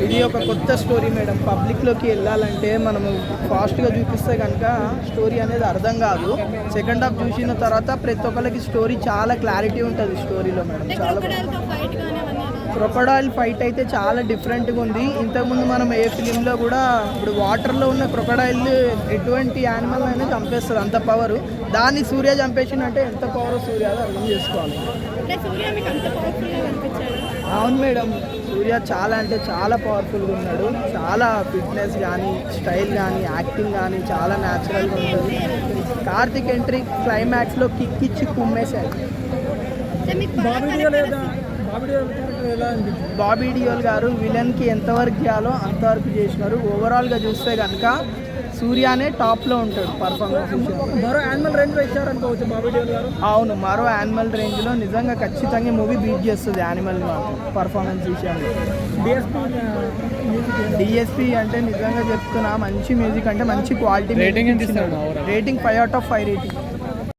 ఇది ఒక కొత్త స్టోరీ మేడం. పబ్లిక్లోకి వెళ్ళాలంటే మనము ఫాస్ట్గా చూపిస్తే కనుక స్టోరీ అనేది అర్థం కాదు. సెకండ్ హాఫ్ చూసిన తర్వాత ప్రతి ఒక్కరికి స్టోరీ చాలా క్లారిటీ ఉంటుంది స్టోరీలో మేడం. చాలా క్రొకడైల్ ఫైట్ అయితే చాలా డిఫరెంట్గా ఉంది. ఇంతకుముందు మనం ఏ ఫిలింలో కూడా ఇప్పుడు వాటర్లో ఉన్న క్రొకడైల్ ఎటువంటి యానిమల్ అయినా చంపేస్తుంది, అంత పవర్. దాన్ని సూర్య చంపేసిందంటే ఎంత పవర్ సూర్య అర్థం చేసుకోవాలి. అవును మేడం, సూర్య చాలా అంటే చాలా పవర్ఫుల్గా ఉన్నాడు. చాలా ఫిట్నెస్ కానీ స్టైల్ కానీ యాక్టింగ్ కానీ చాలా న్యాచురల్గా ఉంటుంది. కార్తిక్ ఎంట్రీ క్లైమాక్స్లో కిక్ ఇచ్చి కుమ్మేశాడు. బాబీ డియోల్ గారు విలన్కి ఎంతవరకు చేయాలో అంతవరకు చేసినారు. ఓవరాల్గా చూస్తే కనుక సూర్యనే టాప్లో ఉంటాడు పర్ఫార్మెన్స్. మరో యానిమల్ రేంజ్లో ఇచ్చారనుకోవచ్చు బాబీ డియోల్ గారు. అవును, మరో యానిమల్ రేంజ్లో నిజంగా ఖచ్చితంగా మూవీ బీట్ చేస్తుంది యానిమల్ పర్ఫార్మెన్స్ విషయంలో. డిఎస్పి అంటే నిజంగా చెప్తున్నా మంచి మ్యూజిక్ అంటే మంచి క్వాలిటీ. Rating 5/5 rating.